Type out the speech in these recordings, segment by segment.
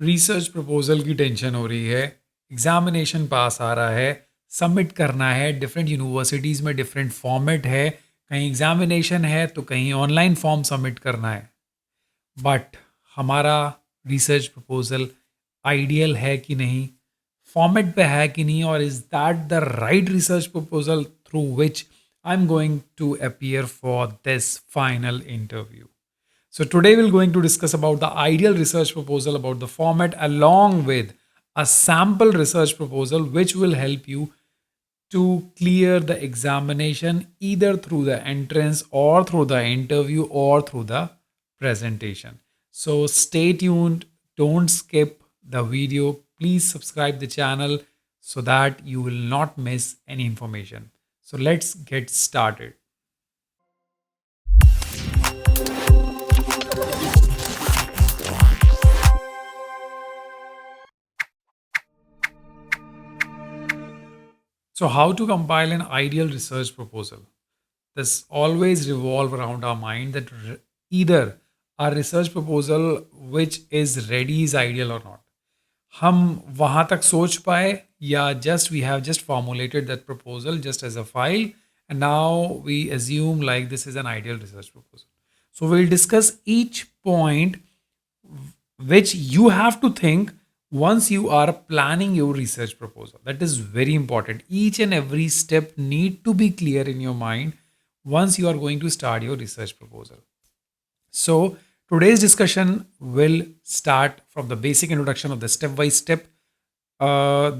Research proposal की tension हो रही है, एग्जामिनेशन पास आ रहा है, सबमिट करना है, डिफरेंट यूनिवर्सिटीज़ में डिफरेंट फॉर्मेट है, कहीं एग्जामिनेशन है तो कहीं ऑनलाइन फॉर्म सबमिट करना है। बट हमारा रिसर्च प्रपोजल आइडियल है कि नहीं, फॉर्मेट पे है कि नहीं, और is that the right research proposal through which I am going to appear for this final interview. So today we're going to discuss about the ideal research proposal, about the format, along with a sample research proposal which will help you to clear the examination either through the entrance or through the interview or through the presentation. So stay tuned, don't skip the video, please subscribe the channel so that you will not miss any information. So let's get started. So, how to compile an ideal research proposal? This always revolve around our mind that either our research proposal which is ready is ideal or not. हम वहाँ तक सोच पाए, या just we have just formulated that proposal just as a file and now we assume like this is an ideal research proposal. So we'll discuss each point which you have to think once you are planning your research proposal. That is very important. Each and every step need to be clear in your mind once you are going to start your research proposal. So today's discussion will start from the basic introduction of the step-by-step,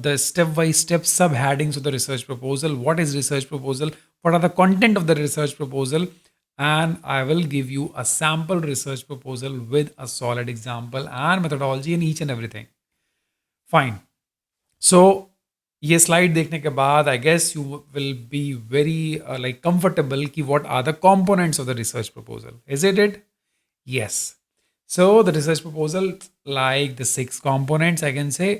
the step-by-step subheadings of the research proposal. What is research proposal? What are the content of the research proposal? And I will give you a sample research proposal with a solid example and methodology in each and everything. Fine. So ये slide देखने के बाद I guess you will be very like comfortable कि what are the components of the research proposal. Is it? Yes. So the research proposal like the 6 components I can say.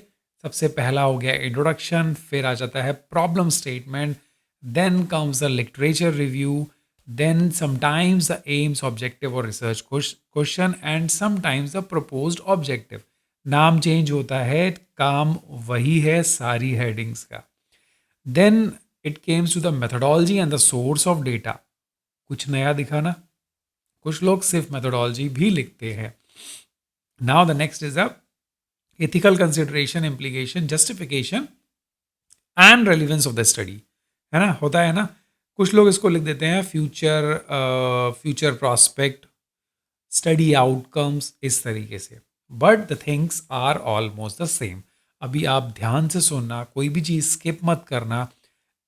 सबसे पहला हो गया introduction, फिर आ जाता है problem statement, then comes the literature review, then sometimes the aims objective और research question and sometimes the proposed objective. नाम चेंज होता है, काम वही है सारी हेडिंग्स का. Then it comes to the methodology and the source of data. कुछ नया दिखा ना, कुछ लोग सिर्फ मेथोडोलॉजी भी लिखते हैं. Now the next is the ethical consideration, implication, justification and relevance of the study. है ना, होता है ना. कुछ लोग इसको लिख देते हैं फ्यूचर प्रॉस्पेक्ट, स्टडी आउटकम्स, इस तरीके से. But the things are almost the same. अभी आप ध्यान से सुनना, कोई भी चीज़ स्किप मत करना.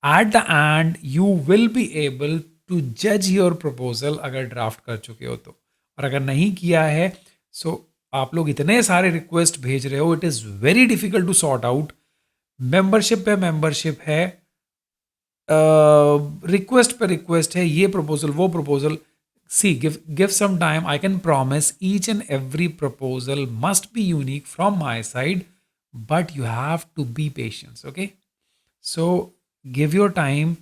At the end you will be able to जज योर प्रपोजल अगर ड्राफ्ट कर चुके हो तो. और अगर नहीं किया है सो आप लोग इतने सारे रिक्वेस्ट भेज रहे हो, it is very difficult to sort out. Membership पे मेंबरशिप है, रिक्वेस्ट पे रिक्वेस्ट है, ये प्रपोजल वो proposal. See, give some time. I can promise each and every proposal must be unique from my side, but you have to be patient. Okay, so give your time.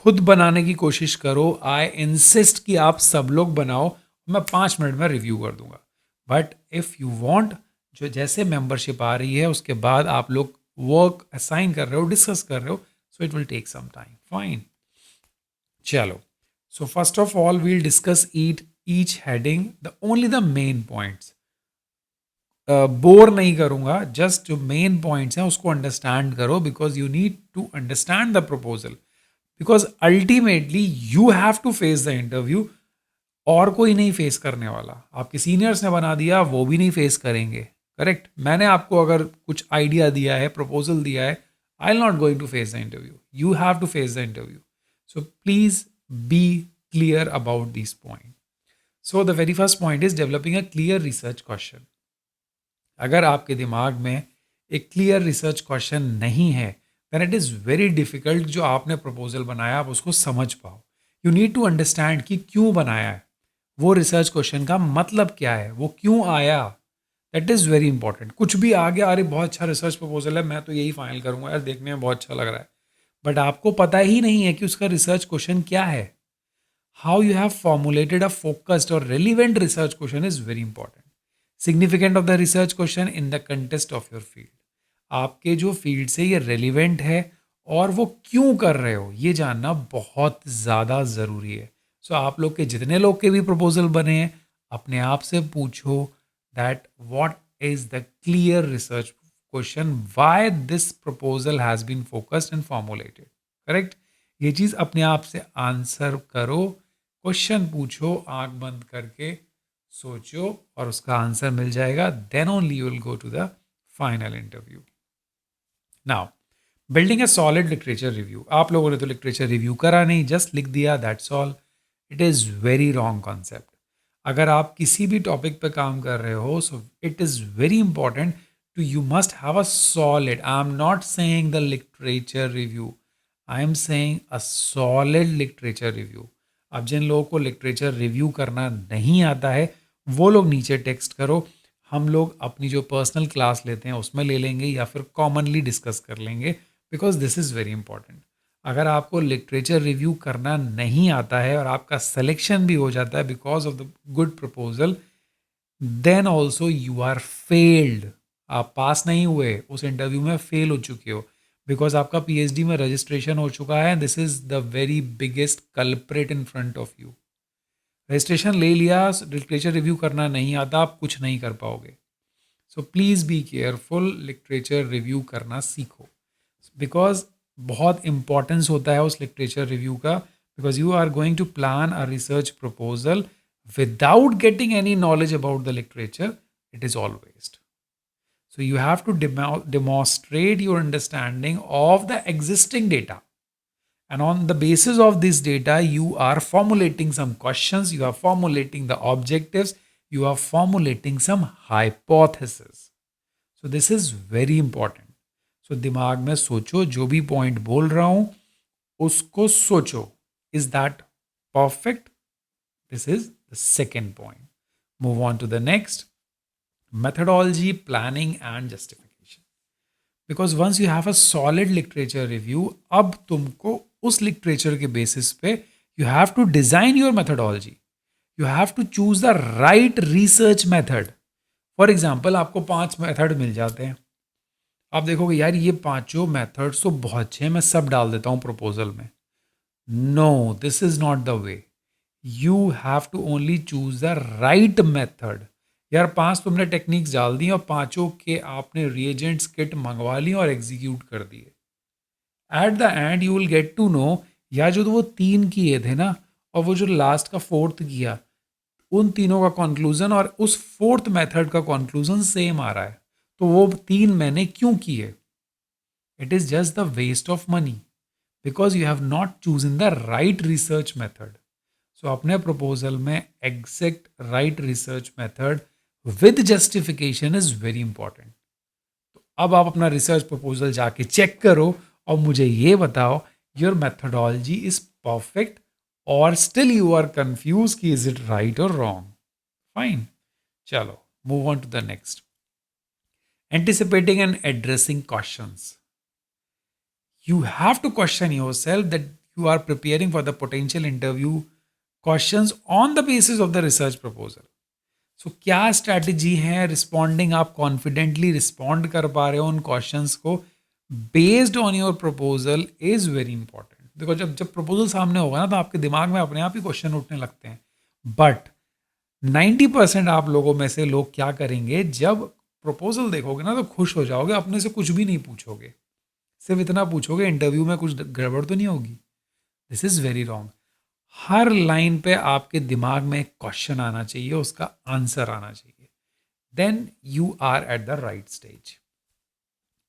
खुद बनाने की कोशिश करो. I insist कि आप सब लोग बनाओ, मैं 5 मिनट में रिव्यू कर दूंगा. बट इफ़ यू वांट, जो जैसे मेंबरशिप आ रही है उसके बाद आप लोग वर्क असाइन कर रहे हो, डिस्कस कर रहे हो, so it will take some time. Fine, चलो. So first of all, we'll discuss each heading, the only the main points. Bore नहीं करूंगा, जस्ट जो मेन पॉइंट्स हैं उसको अंडरस्टैंड करो, because you need to understand the proposal, because ultimately you have to face the interview. और कोई नहीं face करने वाला. आपके सीनियर्स ने बना दिया, वो भी नहीं फेस करेंगे. करेक्ट. मैंने आपको अगर कुछ आइडिया दिया है, प्रपोजल दिया है, I'll not going to face the interview. You have to face the interview. So please be clear about these points. So the very first point is developing a clear research question. अगर आपके दिमाग में एक clear research question नहीं है, then it is very difficult जो आपने proposal बनाया आप उसको समझ पाओ. यू नीड टू अंडरस्टैंड कि क्यों बनाया है, वो रिसर्च क्वेश्चन का मतलब क्या है, वो क्यों आया. That is very important. कुछ भी आ गया, अरे बहुत अच्छा रिसर्च प्रपोजल है, मैं तो यही फाइनल करूंगा यार, देखने में बहुत अच्छा लग रहा है, बट आपको पता ही नहीं है कि उसका रिसर्च क्वेश्चन क्या है. How you have formulated a focused और relevant research question is very important. Significant of the research question in the context of your field, आपके जो फील्ड से ये रेलिवेंट है और वो क्यों कर रहे हो ये जानना बहुत ज़्यादा ज़रूरी है. सो आप लोग के जितने लोग के भी प्रपोजल बने हैं, अपने आप से पूछो that what is the clear research question, why this proposal has been focused and formulated. Correct. ये चीज़ अपने आप से आंसर करो, क्वेश्चन पूछो, आंख बंद करके सोचो और उसका आंसर मिल जाएगा. Then only you will go to the final interview. Now building a solid literature review. आप लोगों ने तो लिटरेचर रिव्यू करा नहीं, जस्ट लिख दिया, that's all. It is very wrong concept. अगर आप किसी भी टॉपिक पे काम कर रहे हो, so it is very important to you must have a solid, I am not saying the literature review, I am saying a solid literature review. अब जिन लोगों को लिटरेचर रिव्यू करना नहीं आता है वो लोग नीचे टेक्स्ट करो, हम लोग अपनी जो पर्सनल क्लास लेते हैं उसमें ले लेंगे या फिर कॉमनली डिस्कस कर लेंगे, because this is very important. अगर आपको लिटरेचर रिव्यू करना नहीं आता है और आपका सिलेक्शन भी हो जाता है because of the good proposal, then also you are failed. आप पास नहीं हुए, उस इंटरव्यू में फेल हो चुके हो, बिकॉज आपका पीएचडी में रजिस्ट्रेशन हो चुका है. This is the very biggest culprit in front of you. Registration ले लिया, लिटरेचर रिव्यू करना नहीं आता, आप कुछ नहीं कर पाओगे. So please be careful, literature review करना सीखो, बिकॉज बहुत इंपॉर्टेंस होता है उस लिटरेचर रिव्यू का, because you are going to plan a research proposal without getting any knowledge about the literature. It is all waste. So you have to demonstrate your understanding of the existing data, and on the basis of this data you are formulating some questions, you are formulating the objectives, you are formulating some hypothesis. So this is very important. So दिमाग में सोचो, जो भी point बोल रहा हूं उसको सोचो. Is that perfect? This is the second point. Move on to the next. Methodology, planning and justification. Because once you have a solid literature review, अब तुमको उस literature के basis पे you have to design your methodology. You have to choose the right research method. For example, आपको 5 method मिल जाते हैं. आप देखोगे यार ये पांचों मेथड्स तो बहुत अच्छे हैं, मैं सब डाल देता हूँ प्रपोजल में. No, this is not the way. You have to only choose the right method. यार 5 तुमने टेक्निक्स डाल दी और पांचों के आपने रिएजेंट्स किट मंगवा ली और एग्जीक्यूट कर दिए. At the end you will get to know, या जो तो वो 3 किए थे ना और वो जो लास्ट का 4th किया, उन तीनों का कंक्लूजन और उस 4th मेथड का कंक्लूजन सेम आ रहा है. तो वो 3 मैंने क्यों किए? It is just the waste of money, because you have not chosen the right research method. So अपने प्रपोजल में exact right research method with justification is very important. तो अब आप अपना रिसर्च प्रपोजल जाके चेक करो और मुझे ये बताओ योर मेथोडोलॉजी इज परफेक्ट और स्टिल यू आर कंफ्यूज कि इज इट राइट और रॉन्ग. फाइन, चलो move on to the next. Anticipating and addressing questions. You have to question yourself that you are preparing for the potential interview questions on the basis of the research proposal. So क्या strategy है responding, आप confidently respond कर पा रहे हो उन questions को based on your proposal is very important. देखो जब proposal सामने होगा ना तो आपके दिमाग में अपने आप ही question उठने लगते हैं. But 90% आप लोगों में से लोग क्या करेंगे, जब proposal देखोगे ना तो खुश हो जाओगे, अपने से कुछ भी नहीं पूछोगे, सिर्फ इतना पूछोगे इंटरव्यू में कुछ गड़बड़ तो नहीं होगी. This is very wrong. Her line पे आपके दिमाग में एक क्वेश्चन आना चाहिए, उसका आंसर आना चाहिए. Then you are at the right stage.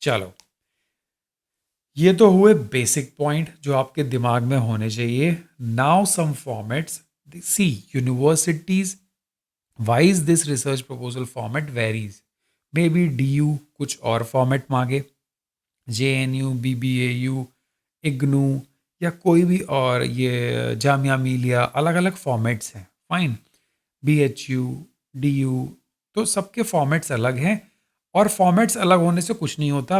चलो, ये तो हुए बेसिक पॉइंट जो आपके दिमाग में होने चाहिए. Now some formats. See, universities wise this research proposal format varies. May be DU कुछ और फॉर्मेट मांगे, JNU, BBAU, इग्नू या कोई भी और, ये जामिया मिलिया, अलग अलग फॉर्मेट्स हैं. फाइन. BHU, DU, तो सबके फॉर्मेट्स अलग हैं और फॉर्मेट्स अलग होने से कुछ नहीं होता.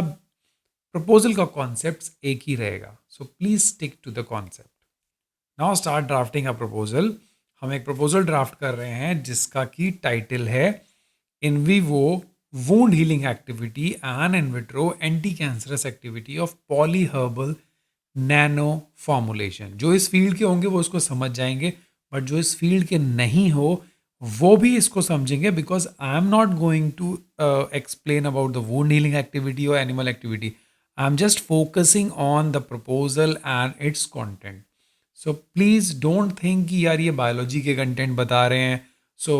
प्रपोजल का कॉन्सेप्ट एक ही रहेगा. So please stick to the concept. Now start drafting a proposal. हम एक प्रपोजल ड्राफ्ट कर रहे हैं जिसका की टाइटल है in vivo wound healing activity and in vitro anti-cancerous activity of polyherbal nano formulation. जो इस फील्ड के होंगे वो इसको समझ जाएंगे, बट जो इस फील्ड के नहीं हो वो भी इसको समझेंगे, because I am not going to explain about the wound healing activity और animal activity. I am just focusing on the proposal and its content. So please don't think कि यार ये बायोलॉजी के कंटेंट बता रहे हैं सो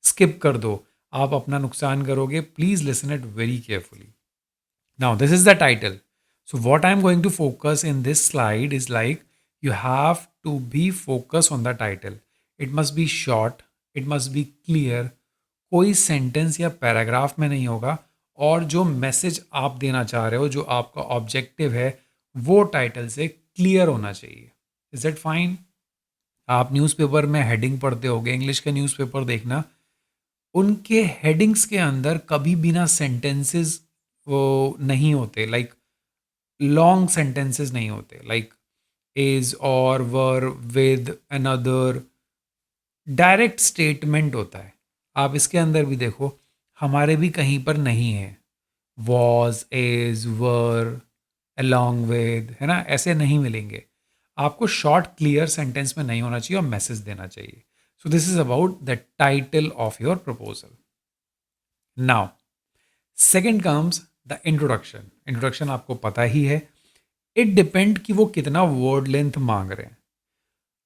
स्किप कर दो, आप अपना नुकसान करोगे. Please listen it very carefully. Now, this is the title. So, what I'm going to focus in this slide is like you have to be focused on the title. It must be short, it must be clear. कोई sentence या paragraph में नहीं होगा, और जो message आप देना चाह रहे हो, जो आपका ऑब्जेक्टिव है, वो टाइटल से क्लियर होना चाहिए. Is it fine? आप न्यूज़पेपर में हेडिंग पढ़ते होगे, इंग्लिश के न्यूज़पेपर देखना, उनके हेडिंग्स के अंदर कभी बिना सेंटेंसेस वो नहीं होते, लाइक लॉन्ग सेंटेंसेस नहीं होते, लाइक इज और were with another. Direct statement होता है. आप इसके अंदर भी देखो, हमारे भी कहीं पर नहीं है was, is, were, along with, है ना, ऐसे नहीं मिलेंगे. आपको शॉर्ट क्लियर सेंटेंस में नहीं होना चाहिए और मैसेज देना चाहिए. सो this is about the title of your proposal. Now second comes the introduction. Introduction आपको पता ही है. इट डिपेंड कि वो कितना वर्ड लेंथ मांग रहे हैं.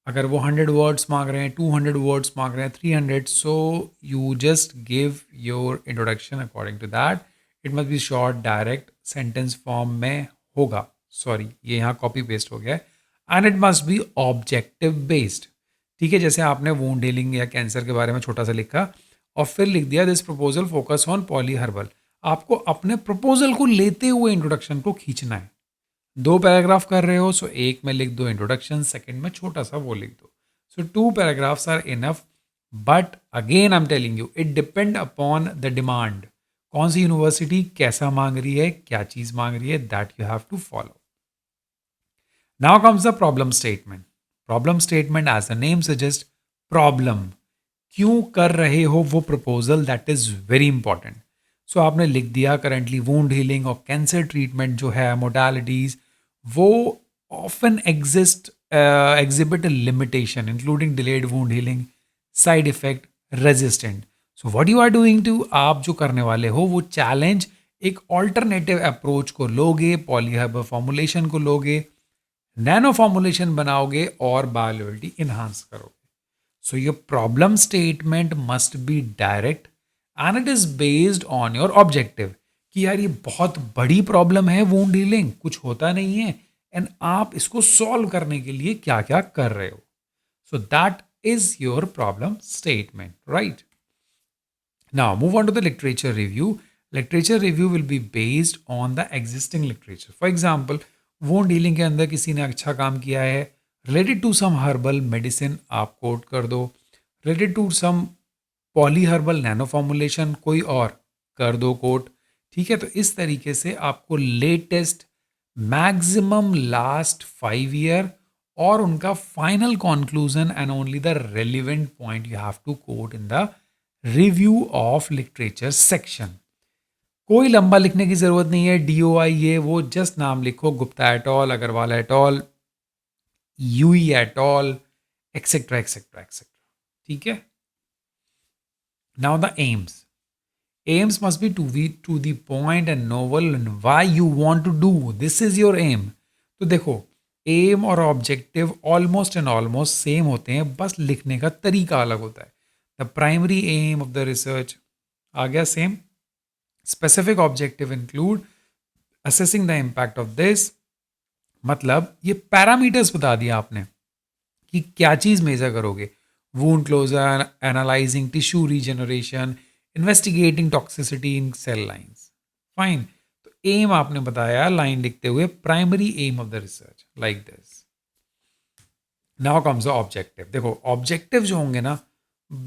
अगर वो 100 वर्ड्स मांग रहे हैं, 200 वर्ड्स मांग रहे हैं, 300, so you just give your introduction according to that. It must be short, direct, sentence form में होगा. सॉरी, ये यहाँ कॉपी पेस्ट हो गया है. And it must B objective based. ठीक है, जैसे आपने वुंड हीलिंग या कैंसर के बारे में छोटा सा लिखा और फिर लिख दिया this proposal focus on polyherbal. आपको अपने प्रपोजल को लेते हुए इंट्रोडक्शन को खींचना है. 2 पैराग्राफ कर रहे हो, सो एक में लिख दो इंट्रोडक्शन, सेकंड में छोटा सा वो लिख दो. So 2 paragraphs are enough. But again I am telling you, it depend upon the demand. कौन सी यूनिवर्सिटी कैसा मांग रही है, क्या चीज मांग रही है, that you have to follow. Now comes the problem statement. Problem statement as the name suggest, problem क्यों कर रहे हो वो proposal, that is very important. So आपने लिख दिया करेंटली वुंड हीलिंग और कैंसर ट्रीटमेंट जो है मोडालिटीज, वो often exhibit limitation including delayed wound healing, side effect, resistant. So what you are doing to, आप जो करने वाले हो वो चैलेंज एक ऑल्टरनेटिव अप्रोच को लोगे, पॉलीहर्बल फॉर्मुलेशन को लोगे, नैनो फॉर्मुलेशन बनाओगे और बायोलॉजिटी इन्हांस करोगे. So your problem statement must be direct and it is based on your objective. कि यार ये बहुत बड़ी प्रॉब्लम है वुंड हीलिंग, कुछ होता नहीं है, एंड आप इसको सॉल्व करने के लिए क्या क्या कर रहे हो. So that is your problem statement, right. Now move on to the literature review. Literature review will be based on the existing literature. For example, wound healing के अंदर किसी ने अच्छा काम किया है, related to some herbal medicine, आप quote कर दो. Related to some polyherbal nano formulation, कोई और कर दो कोट. ठीक है, तो इस तरीके से आपको लेटेस्ट, मैक्सिमम लास्ट 5 ईयर और उनका final conclusion and only the relevant point you have to quote in the review of literature section. कोई लंबा लिखने की जरूरत नहीं है, DOI ये वो, जस्ट नाम लिखो, Gupta et al, Agarwal et al, यूई et al, etcetera etcetera etcetera. ठीक है. Now the aims. Aims must be to the point and novel and why you want to do. This is your aim. तो देखो, aim और objective almost and almost same होते हैं, बस लिखने का तरीका अलग होता है. The primary aim of the research आ गया same. Specific objective include assessing the impact of this. मतलब ये पैरामीटर्स बता दिया आपने कि क्या चीज़ मेजर करोगे. wound closure, analyzing tissue regeneration, investigating toxicity in cell lines. Fine. तो एम आपने बताया लाइन लिखते हुए, primary aim of the research, like this. Now comes the objective. देखो, ऑब्जेक्टिव जो होंगे ना,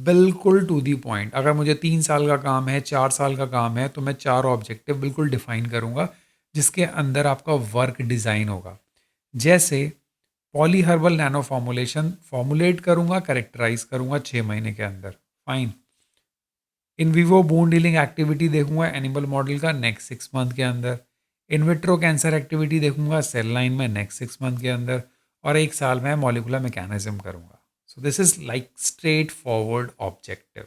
बिल्कुल टू दी पॉइंट. अगर मुझे 3 साल का काम है, 4 साल का काम है, तो मैं 4 ऑब्जेक्टिव बिल्कुल डिफाइन करूंगा जिसके अंदर आपका वर्क डिज़ाइन होगा. जैसे पॉलीहर्बल नैनो फॉर्मुलेशन फॉर्मुलेट करूंगा, करेक्टराइज करूंगा 6 महीने के अंदर. फाइन. इन विवो बून डीलिंग एक्टिविटी देखूंगा एनिमल मॉडल का नेक्स्ट 6 मंथ के अंदर। इन विट्रो कैंसर एक्टिविटी देखूंगा सेल लाइन में नेक्स्ट 6 मंथ के अंदर। और 1 साल में मॉलिकुलर मैकेनिज्म करूंगा। So this is like straightforward objective.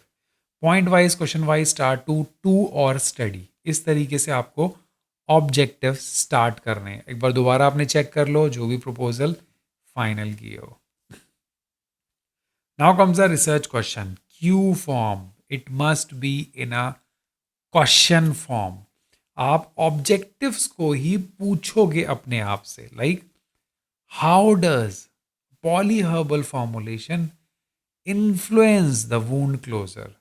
Point wise question wise start to और स्टडी, इस तरीके से आपको ऑब्जेक्टिव स्टार्ट करने हैं। एक बार दोबारा आपने चेक कर लो जो भी प्रपोजल फाइनल किए हो। Now comes a research question, Q form, it must be in a question form. आप ऑब्जेक्टिव्स को ही पूछोगे अपने आप से, like how does polyherbal formulation influence the wound closure.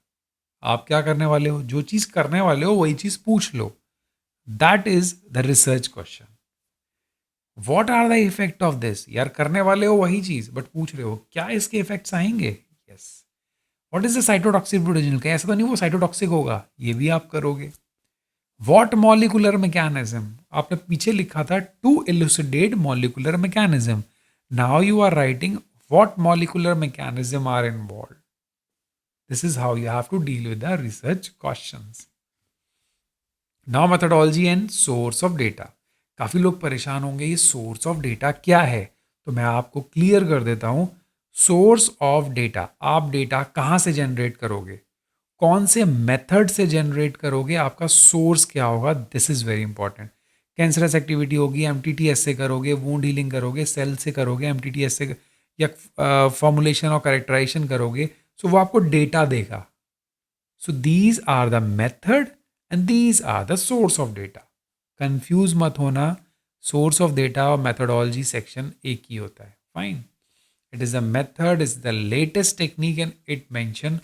आप क्या करने वाले हो, जो चीज करने वाले हो वही चीज पूछ लो। That is the research question. What are the effect of this, यार करने वाले हो वही चीज बट पूछ रहे हो क्या इसके इफेक्ट्स आएंगे। Yes. What is the cytotoxic protection, कहीं ऐसा तो नहीं वो साइटोटॉक्सिक होगा, ये भी आप करोगे। वॉट मॉलिकुलर मैकेनिज्म, आपने पीछे लिखा था to elucidate molecular mechanism. Now you are writing what molecular mechanism are involve. This is how you have to deal with the research questions. Now methodology and source of data. काफ़ी लोग परेशान होंगे ये source of data क्या है, तो मैं आपको क्लियर कर देता हूँ। सोर्स ऑफ डेटा, आप डेटा कहाँ से जनरेट करोगे, कौन से मेथड से जनरेट करोगे, आपका सोर्स क्या होगा, this is very important. Cancerous activity होगी एमटीटीएस से करोगे, वूंड हीलिंग करोगे सेल से करोगे, एमटीटीएस से या फॉर्मुलेशन और करेक्टराइजेशन करोगे, सो वो आपको डेटा देगा। So these are the method and these are the source of data. Confuse मत होना, सोर्स ऑफ डेटा और मेथोडोलॉजी सेक्शन एक ही होता है। Fine, it is the method, is the latest technique and it mention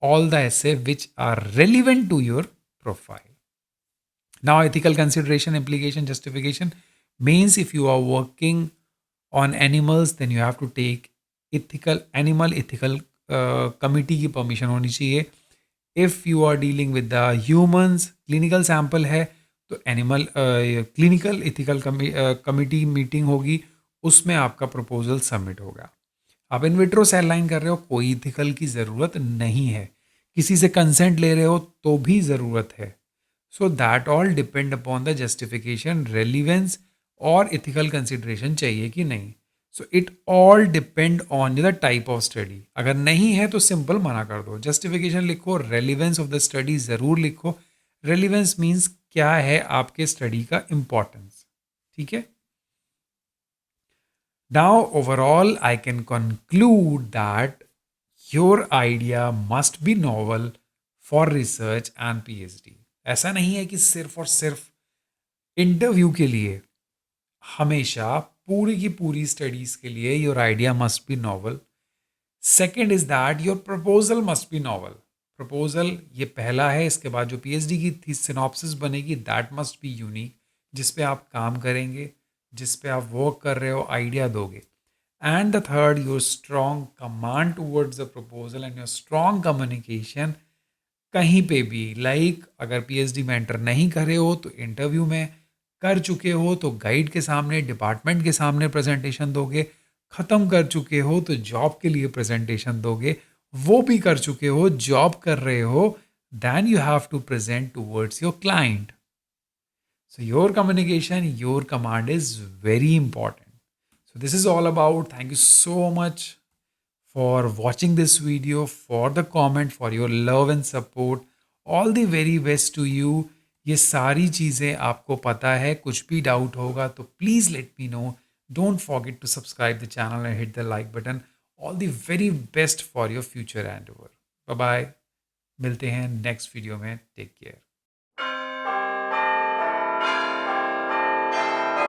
all the essay which are relevant to your profile. Now, ethical consideration, implication, justification means if you are working on animals, then you have to take animal ethical committee की permission होनी चाहिए। If you are dealing with the humans, clinical sample है तो animal clinical ethical committee meeting होगी, उसमें आपका proposal submit होगा। आप इन विट्रो सेल लाइन कर रहे हो, कोई इथिकल की ज़रूरत नहीं है। किसी से कंसेंट ले रहे हो तो भी ज़रूरत है। So that all depend upon the justification, relevance और इथिकल कंसिडरेशन चाहिए कि नहीं। So it all depend on the type of study. अगर नहीं है तो सिंपल मना कर दो, जस्टिफिकेशन लिखो, रेलिवेंस ऑफ द स्टडी ज़रूर लिखो। रेलिवेंस मीन्स क्या है आपके स्टडी का इम्पोर्टेंस, ठीक है। Now, overall, I can conclude that your idea must be novel for research and PhD. ऐसा नहीं है कि सिर्फ और सिर्फ इंटरव्यू के लिए, हमेशा पूरी की पूरी स्टडीज के लिए your idea must be novel. Second is that your proposal must be novel. Proposal ये पहला है, इसके बाद जो PhD की थी सिनॉप्सिस बनेगी दैट मस्ट बी यूनिक, जिस पे आप काम करेंगे, जिस पे आप वर्क कर रहे हो, आइडिया दोगे। And the third, your strong command towards the proposal and your strong communication. कहीं पे भी लाइक अगर PhD में एंटर नहीं करे हो तो इंटरव्यू में, कर चुके हो तो गाइड के सामने, डिपार्टमेंट के सामने प्रेजेंटेशन दोगे, ख़त्म कर चुके हो तो जॉब के लिए प्रेजेंटेशन दोगे, वो भी कर चुके हो, जॉब कर रहे हो, then you have to present towards your client. So your communication, your command is very important. So this is all about. Thank you so much for watching this video, for the comment, for your love and support. All the very best to you. ये सारी चीज़ें आपको पता है, कुछ भी doubt होगा तो please let me know. Don't forget to subscribe the channel and hit the like button. All the very best for your future endeavor. Bye bye. मिलते हैं नेक्स्ट वीडियो में. Take care.